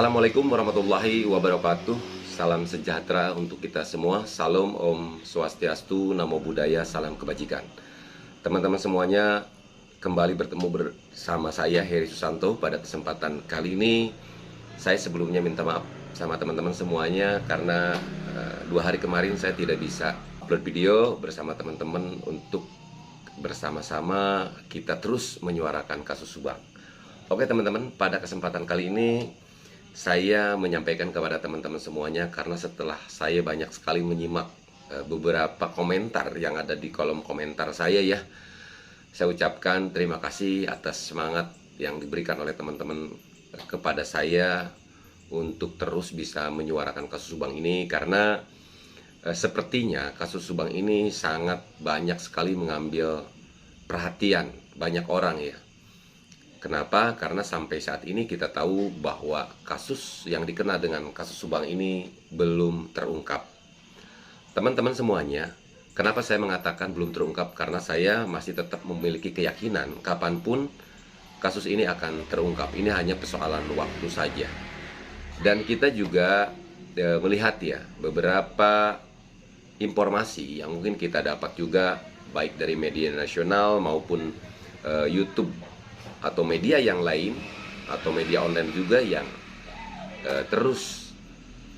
Assalamualaikum warahmatullahi wabarakatuh. Salam sejahtera untuk kita semua. Salam Om Swastiastu, Namo Buddhaya, salam kebajikan. Teman-teman semuanya, kembali bertemu bersama saya Heri Susanto. Pada kesempatan kali ini saya sebelumnya minta maaf sama teman-teman semuanya karena 2 hari kemarin saya tidak bisa upload video bersama teman-teman untuk bersama-sama kita terus menyuarakan kasus Subang. Oke teman-teman, pada kesempatan kali ini saya menyampaikan kepada teman-teman semuanya karena setelah saya banyak sekali menyimak beberapa komentar yang ada di kolom komentar saya ya, saya ucapkan terima kasih atas semangat yang diberikan oleh teman-teman kepada saya untuk terus bisa menyuarakan kasus Subang ini, karena sepertinya kasus Subang ini sangat banyak sekali mengambil perhatian banyak orang ya. Kenapa? Karena sampai saat ini kita tahu bahwa kasus yang dikenal dengan kasus Subang ini belum terungkap. Teman-teman semuanya, kenapa saya mengatakan belum terungkap? Karena saya masih tetap memiliki keyakinan kapanpun kasus ini akan terungkap. Ini hanya persoalan waktu saja. Dan kita juga melihat ya beberapa informasi yang mungkin kita dapat juga baik dari media nasional maupun YouTube atau media yang lain atau media online juga yang terus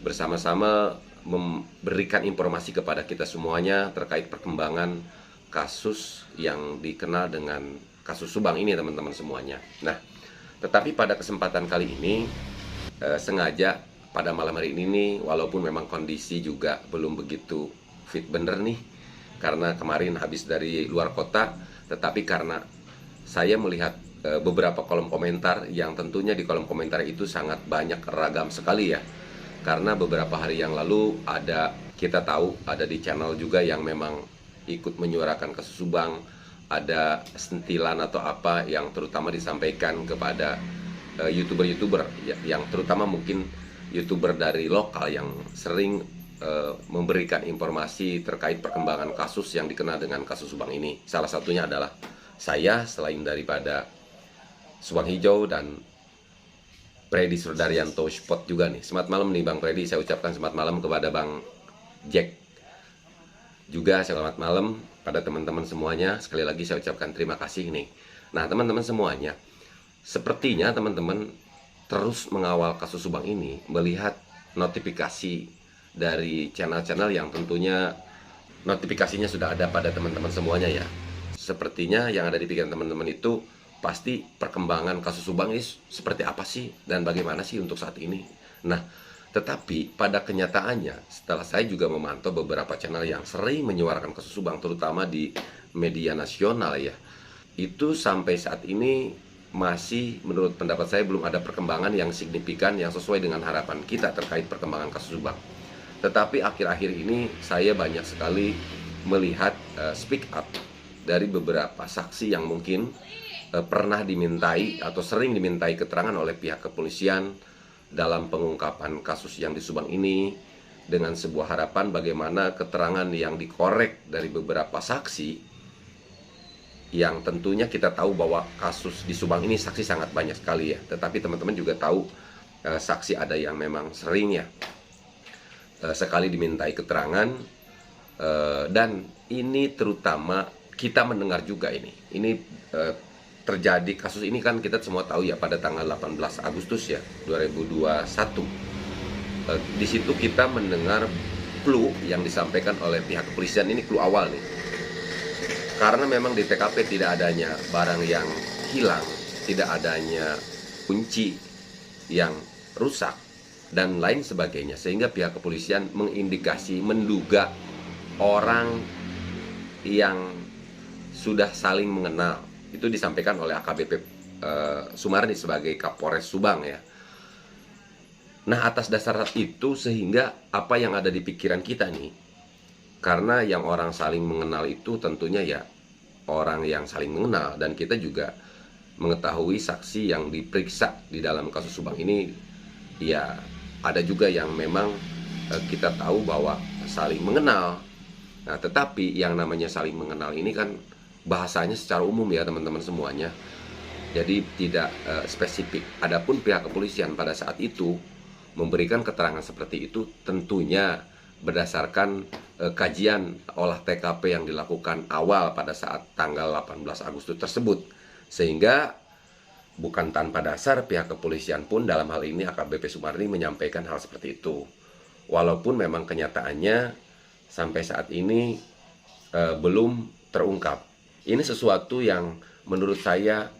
bersama-sama memberikan informasi kepada kita semuanya terkait perkembangan kasus yang dikenal dengan kasus Subang ini teman-teman semuanya. Nah, tetapi pada kesempatan kali ini sengaja pada malam hari ini nih, walaupun memang kondisi juga belum begitu fit bener nih karena kemarin habis dari luar kota, tetapi karena saya melihat beberapa kolom komentar yang tentunya di kolom komentar itu sangat banyak ragam sekali ya, karena beberapa hari yang lalu kita tahu ada di channel juga yang memang ikut menyuarakan kasus Subang, ada sentilan atau apa yang terutama disampaikan kepada youtuber-youtuber yang terutama mungkin youtuber dari lokal yang sering memberikan informasi terkait perkembangan kasus yang dikenal dengan kasus Subang ini. Salah satunya adalah saya, selain daripada Subang Hijau dan Freddy Surdaryanto Spot juga nih. Selamat malam nih Bang Freddy, saya ucapkan selamat malam kepada Bang Jack. Juga selamat malam pada teman-teman semuanya. Sekali lagi saya ucapkan terima kasih nih. Nah teman-teman semuanya, sepertinya teman-teman terus mengawal kasus Subang ini, melihat notifikasi dari channel-channel yang tentunya notifikasinya sudah ada pada teman-teman semuanya ya. Sepertinya yang ada di pikiran teman-teman itu pasti perkembangan kasus Subang ini seperti apa sih dan bagaimana sih untuk saat ini. Nah, tetapi pada kenyataannya setelah saya juga memantau beberapa channel yang sering menyuarakan kasus Subang terutama di media nasional ya, itu sampai saat ini masih menurut pendapat saya belum ada perkembangan yang signifikan yang sesuai dengan harapan kita terkait perkembangan kasus Subang. Tetapi akhir-akhir ini saya banyak sekali melihat speak up dari beberapa saksi yang mungkin pernah dimintai atau sering dimintai keterangan oleh pihak kepolisian dalam pengungkapan kasus yang di Subang ini, dengan sebuah harapan bagaimana keterangan yang dikorek dari beberapa saksi yang tentunya kita tahu bahwa kasus di Subang ini saksi sangat banyak sekali ya, tetapi teman-teman juga tahu saksi ada yang memang sering ya sekali dimintai keterangan, dan ini terutama kita mendengar juga ini terjadi kasus ini kan kita semua tahu ya pada tanggal 18 Agustus ya 2021. Di situ kita mendengar clue yang disampaikan oleh pihak kepolisian, ini clue awal nih. Karena memang di TKP tidak adanya barang yang hilang, tidak adanya kunci yang rusak dan lain sebagainya, sehingga pihak kepolisian mengindikasi menduga orang yang sudah saling mengenal. Itu disampaikan oleh AKBP Sumarni sebagai Kapolres Subang ya. Nah atas dasar itu sehingga apa yang ada di pikiran kita nih, karena yang orang saling mengenal itu tentunya ya orang yang saling mengenal, dan kita juga mengetahui saksi yang diperiksa di dalam kasus Subang ini ya ada juga yang memang kita tahu bahwa saling mengenal. Nah tetapi yang namanya saling mengenal ini kan bahasanya secara umum ya teman-teman semuanya, jadi tidak spesifik. Adapun pihak kepolisian pada saat itu memberikan keterangan seperti itu tentunya berdasarkan kajian olah TKP yang dilakukan awal pada saat tanggal 18 Agustus tersebut. Sehingga bukan tanpa dasar pihak kepolisian pun dalam hal ini AKBP Sumarni menyampaikan hal seperti itu. Walaupun memang kenyataannya sampai saat ini belum terungkap. Ini sesuatu yang menurut saya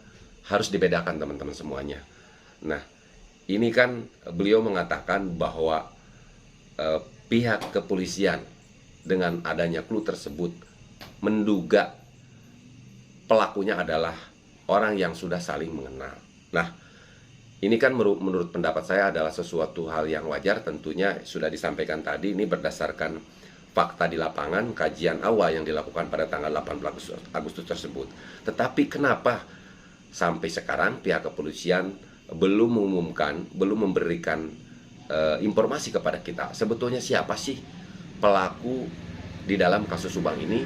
harus dibedakan teman-teman semuanya. Nah, ini kan beliau mengatakan bahwa pihak kepolisian dengan adanya clue tersebut menduga pelakunya adalah orang yang sudah saling mengenal. Nah, ini kan menurut pendapat saya adalah sesuatu hal yang wajar, tentunya sudah disampaikan tadi, ini berdasarkan fakta di lapangan, kajian awal yang dilakukan pada tanggal 18 Agustus tersebut. Tetapi kenapa sampai sekarang pihak kepolisian belum mengumumkan, belum memberikan informasi kepada kita sebetulnya siapa sih pelaku di dalam kasus Subang ini?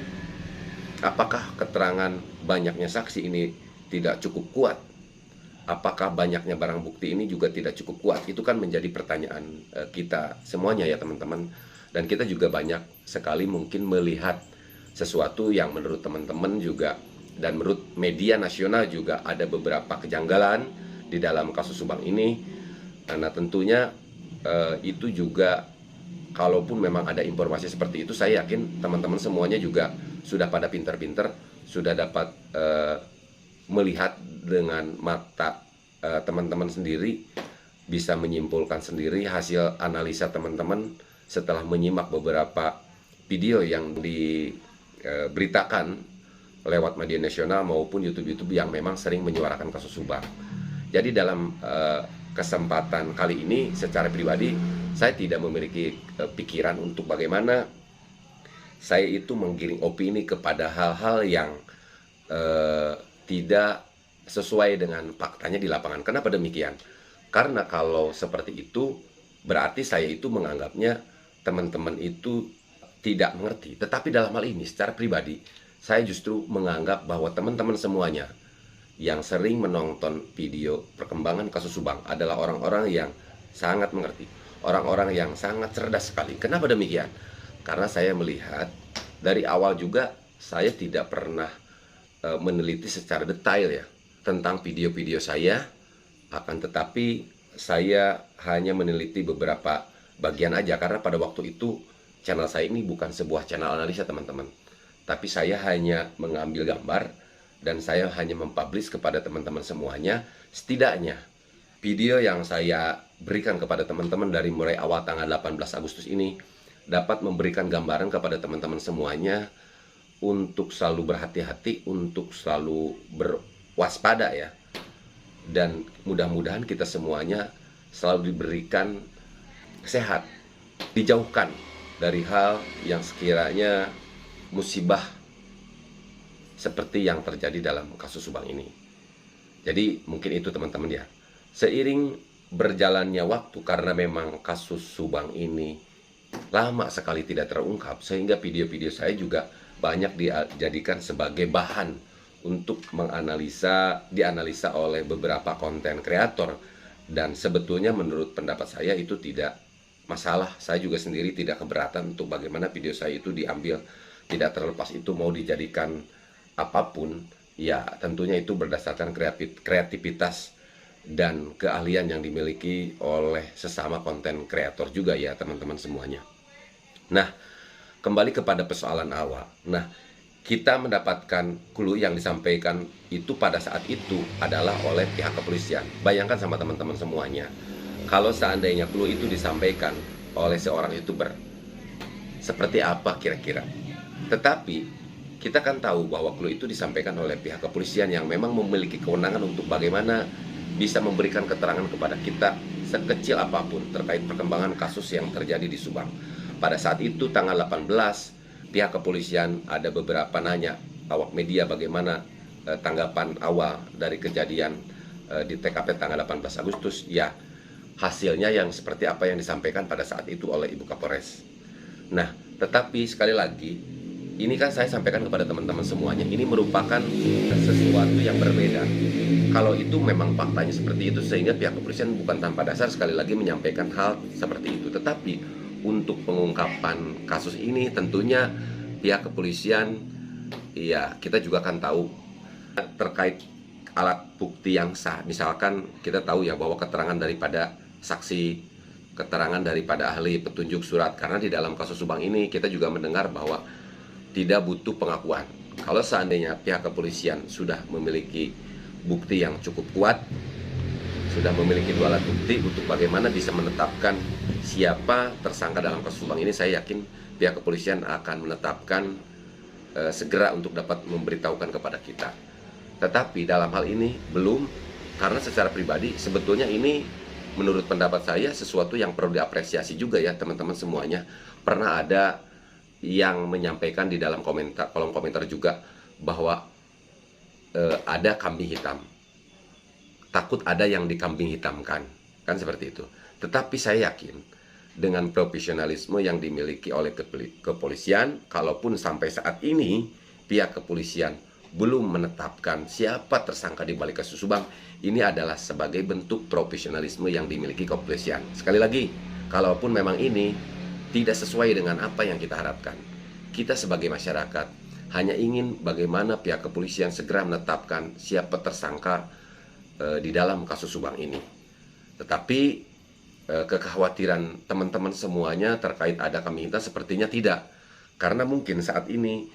Apakah keterangan banyaknya saksi ini tidak cukup kuat? Apakah banyaknya barang bukti ini juga tidak cukup kuat? Itu kan menjadi pertanyaan kita semuanya ya teman-teman. Dan kita juga banyak sekali mungkin melihat sesuatu yang menurut teman-teman juga dan menurut media nasional juga ada beberapa kejanggalan di dalam kasus Subang ini. Nah, tentunya itu juga kalaupun memang ada informasi seperti itu, saya yakin teman-teman semuanya juga sudah pada pinter-pinter, sudah dapat melihat dengan mata teman-teman sendiri, bisa menyimpulkan sendiri hasil analisa teman-teman setelah menyimak beberapa video yang diberitakan lewat media nasional maupun YouTube yang memang sering menyuarakan kasus Subang. Jadi dalam kesempatan kali ini secara pribadi saya tidak memiliki pikiran untuk bagaimana saya itu menggiring opini kepada hal-hal yang tidak sesuai dengan faktanya di lapangan. Kenapa demikian? Karena kalau seperti itu berarti saya itu menganggapnya teman-teman itu tidak mengerti. Tetapi dalam hal ini secara pribadi saya justru menganggap bahwa teman-teman semuanya yang sering menonton video perkembangan kasus Subang adalah orang-orang yang sangat mengerti, orang-orang yang sangat cerdas sekali. Kenapa demikian? Karena saya melihat dari awal juga saya tidak pernah meneliti secara detail ya tentang video-video saya, akan tetapi saya hanya meneliti beberapa bagian aja karena pada waktu itu channel saya ini bukan sebuah channel analisa teman-teman, tapi saya hanya mengambil gambar dan saya hanya mempublish kepada teman-teman semuanya. Setidaknya video yang saya berikan kepada teman-teman dari mulai awal tanggal 18 Agustus ini dapat memberikan gambaran kepada teman-teman semuanya untuk selalu berhati-hati, untuk selalu berwaspada ya. Dan mudah-mudahan kita semuanya selalu diberikan sehat, dijauhkan dari hal yang sekiranya musibah seperti yang terjadi dalam kasus Subang ini. Jadi mungkin itu teman-teman ya. Seiring berjalannya waktu, karena memang kasus Subang ini lama sekali tidak terungkap, sehingga video-video saya juga banyak dijadikan sebagai bahan untuk dianalisa oleh beberapa konten kreator. Dan sebetulnya menurut pendapat saya itu tidak masalah. Saya juga sendiri tidak keberatan untuk bagaimana video saya itu diambil. Tidak terlepas itu mau dijadikan apapun, ya tentunya itu berdasarkan kreativitas dan keahlian yang dimiliki oleh sesama konten kreator juga ya teman-teman semuanya. Nah, kembali kepada persoalan awal. Nah, kita mendapatkan clue yang disampaikan itu pada saat itu adalah oleh pihak kepolisian. Bayangkan sama teman-teman semuanya, kalau seandainya clue itu disampaikan oleh seorang YouTuber, seperti apa kira-kira? Tetapi kita kan tahu bahwa clue itu disampaikan oleh pihak kepolisian yang memang memiliki kewenangan untuk bagaimana bisa memberikan keterangan kepada kita sekecil apapun terkait perkembangan kasus yang terjadi di Subang. Pada saat itu tanggal 18, pihak kepolisian ada beberapa nanya awak media bagaimana tanggapan awal dari kejadian di TKP tanggal 18 Agustus. Ya, hasilnya yang seperti apa yang disampaikan pada saat itu oleh Ibu Kapolres. Nah, tetapi sekali lagi ini kan saya sampaikan kepada teman-teman semuanya, ini merupakan sesuatu yang berbeda. Kalau itu memang faktanya seperti itu, sehingga pihak kepolisian bukan tanpa dasar sekali lagi menyampaikan hal seperti itu. Tetapi untuk pengungkapan kasus ini tentunya pihak kepolisian, ya kita juga akan tahu terkait alat bukti yang sah. Misalkan kita tahu ya bahwa keterangan daripada saksi, keterangan daripada ahli, petunjuk surat. Karena di dalam kasus Subang ini kita juga mendengar bahwa tidak butuh pengakuan. Kalau seandainya pihak kepolisian sudah memiliki bukti yang cukup kuat, sudah memiliki dua alat bukti untuk bagaimana bisa menetapkan siapa tersangka dalam kasus Subang ini, saya yakin pihak kepolisian akan menetapkan segera untuk dapat memberitahukan kepada kita. Tetapi dalam hal ini belum, karena secara pribadi sebetulnya ini menurut pendapat saya sesuatu yang perlu diapresiasi juga ya teman-teman semuanya. Pernah ada yang menyampaikan di dalam kolom komentar juga bahwa ada kambing hitam, takut ada yang dikambing hitamkan, kan seperti itu. Tetapi saya yakin dengan profesionalisme yang dimiliki oleh kepolisian, kalaupun sampai saat ini pihak kepolisian belum menetapkan siapa tersangka di balik kasus Subang, ini adalah sebagai bentuk profesionalisme yang dimiliki kepolisian. Sekali lagi, kalaupun memang ini tidak sesuai dengan apa yang kita harapkan, kita sebagai masyarakat hanya ingin bagaimana pihak kepolisian segera menetapkan siapa tersangka di dalam kasus Subang ini. Tetapi kekhawatiran teman-teman semuanya terkait ada kambing hitam sepertinya tidak, karena mungkin saat ini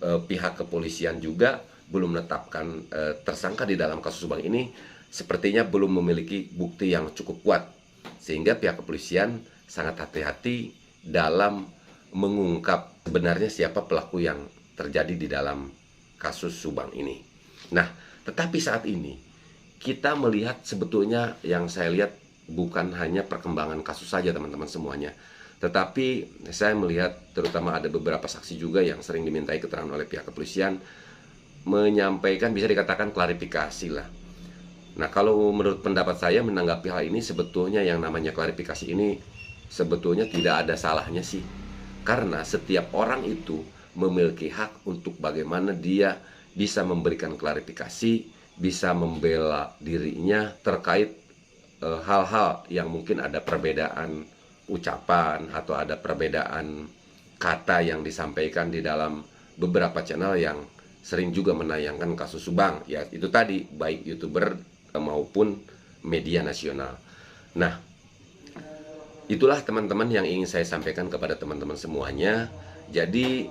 pihak kepolisian juga belum menetapkan tersangka di dalam kasus Subang ini, sepertinya belum memiliki bukti yang cukup kuat, sehingga pihak kepolisian sangat hati-hati dalam mengungkap sebenarnya siapa pelaku yang terjadi di dalam kasus Subang ini. Nah, tetapi saat ini kita melihat sebetulnya yang saya lihat bukan hanya perkembangan kasus saja teman-teman semuanya, tetapi saya melihat terutama ada beberapa saksi juga yang sering dimintai keterangan oleh pihak kepolisian, menyampaikan bisa dikatakan klarifikasi lah. Nah, kalau menurut pendapat saya menanggapi hal ini, sebetulnya yang namanya klarifikasi ini sebetulnya tidak ada salahnya sih. Karena setiap orang itu memiliki hak untuk bagaimana dia bisa memberikan klarifikasi, bisa membela dirinya terkait hal-hal yang mungkin ada perbedaan ucapan atau ada perbedaan kata yang disampaikan di dalam beberapa channel yang sering juga menayangkan kasus Subang. Ya itu tadi, baik YouTuber maupun media nasional. Nah, itulah teman-teman yang ingin saya sampaikan kepada teman-teman semuanya. Jadi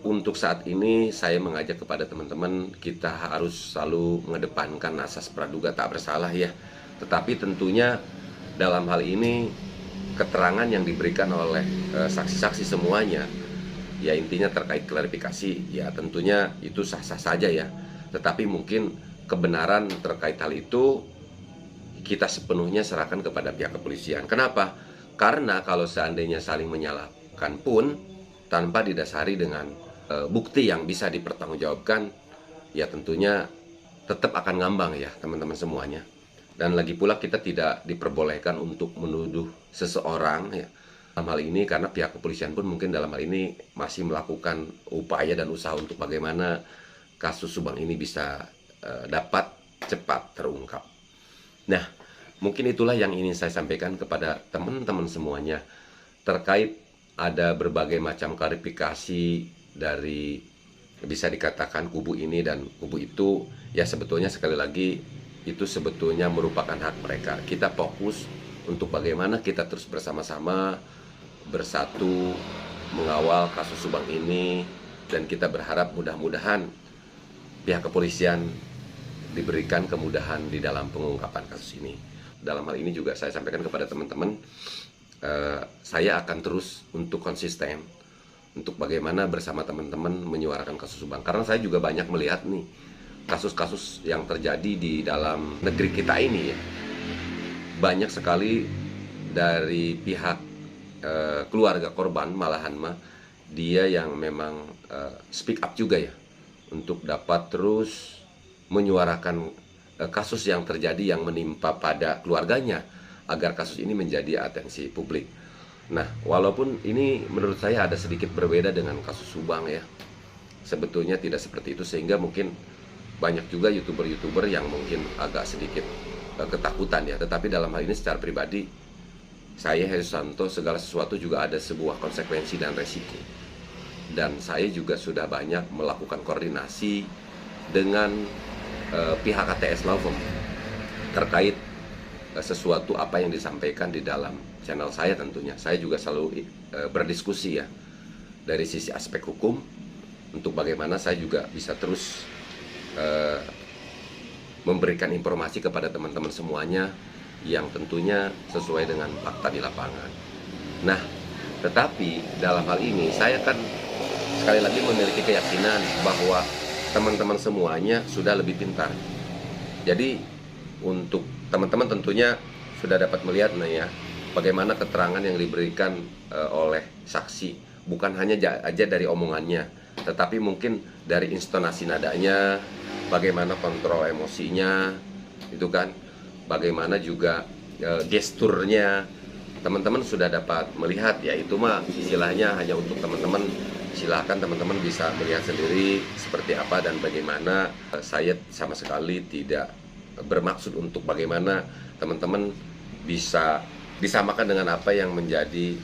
untuk saat ini saya mengajak kepada teman-teman, kita harus selalu mengedepankan asas praduga tak bersalah ya. Tetapi tentunya dalam hal ini keterangan yang diberikan oleh saksi-saksi semuanya, ya intinya terkait klarifikasi, ya tentunya itu sah-sah saja ya. Tetapi mungkin kebenaran terkait hal itu kita sepenuhnya serahkan kepada pihak kepolisian. Kenapa? Karena kalau seandainya saling menyalahkan pun tanpa didasari dengan bukti yang bisa dipertanggungjawabkan, ya tentunya tetap akan ngambang ya teman-teman semuanya. Dan lagi pula kita tidak diperbolehkan untuk menuduh seseorang ya dalam hal ini, karena pihak kepolisian pun mungkin dalam hal ini masih melakukan upaya dan usaha untuk bagaimana kasus Subang ini bisa dapat cepat terungkap. Nah, mungkin itulah yang ingin saya sampaikan kepada teman-teman semuanya terkait ada berbagai macam klarifikasi dari bisa dikatakan kubu ini dan kubu itu. Ya sebetulnya sekali lagi itu sebetulnya merupakan hak mereka. Kita fokus untuk bagaimana kita terus bersama-sama bersatu mengawal kasus Subang ini, dan kita berharap mudah-mudahan pihak kepolisian diberikan kemudahan di dalam pengungkapan kasus ini. Dalam hal ini juga saya sampaikan kepada teman-teman, saya akan terus untuk konsisten untuk bagaimana bersama teman-teman menyuarakan kasus Subang. Karena saya juga banyak melihat nih kasus-kasus yang terjadi di dalam negeri kita ini ya. Banyak sekali dari pihak keluarga korban, malahan mah dia yang memang speak up juga ya untuk dapat terus menyuarakan kasus yang terjadi yang menimpa pada keluarganya agar kasus ini menjadi atensi publik. Nah, walaupun ini menurut saya ada sedikit berbeda dengan kasus Subang ya. sebetulnya tidak seperti itu, sehingga mungkin banyak juga youtuber-youtuber yang mungkin agak sedikit ketakutan ya. Tetapi dalam hal ini secara pribadi, saya Heru Susanto, segala sesuatu juga ada sebuah konsekuensi dan resiko. Dan saya juga sudah banyak melakukan koordinasi dengan pihak KTS Law Firm terkait sesuatu apa yang disampaikan di dalam channel saya. Tentunya saya juga selalu berdiskusi ya dari sisi aspek hukum, untuk bagaimana saya juga bisa terus memberikan informasi kepada teman-teman semuanya yang tentunya sesuai dengan fakta di lapangan. Nah, tetapi dalam hal ini saya kan sekali lagi memiliki keyakinan bahwa teman-teman semuanya sudah lebih pintar. Jadi untuk teman-teman tentunya sudah dapat melihat nih ya, bagaimana keterangan yang diberikan oleh saksi, bukan hanya aja dari omongannya, tetapi mungkin dari intonasi nadanya, bagaimana kontrol emosinya, itu kan, bagaimana juga gesturnya. Teman-teman sudah dapat melihat ya, itu mah istilahnya hanya untuk teman-teman. Silahkan teman-teman bisa melihat sendiri seperti apa dan bagaimana. Saya sama sekali tidak bermaksud untuk bagaimana teman-teman bisa disamakan dengan apa yang menjadi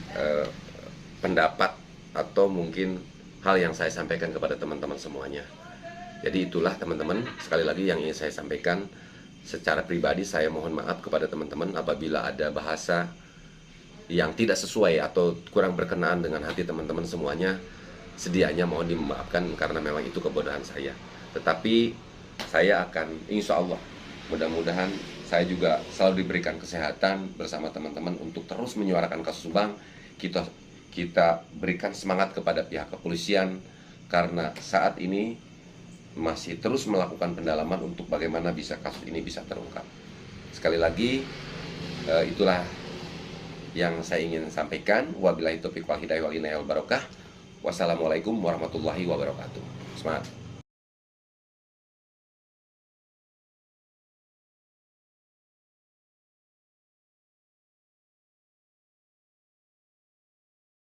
pendapat atau mungkin hal yang saya sampaikan kepada teman-teman semuanya. Jadi itulah teman-teman, sekali lagi yang ingin saya sampaikan. Secara pribadi saya mohon maaf kepada teman-teman apabila ada bahasa yang tidak sesuai atau kurang berkenaan dengan hati teman-teman semuanya. Sedianya mohon dimaafkan karena memang itu kebodohan saya. Tetapi saya akan, insya Allah, mudah-mudahan saya juga selalu diberikan kesehatan bersama teman-teman untuk terus menyuarakan kasus Subang. Kita berikan semangat kepada pihak kepolisian, karena saat ini masih terus melakukan pendalaman untuk bagaimana bisa kasus ini bisa terungkap. Sekali lagi, itulah yang saya ingin sampaikan. Wabillahi taufiq wal hidayah wal inayah wal barokah. Wassalamualaikum warahmatullahi wabarakatuh. Semangat.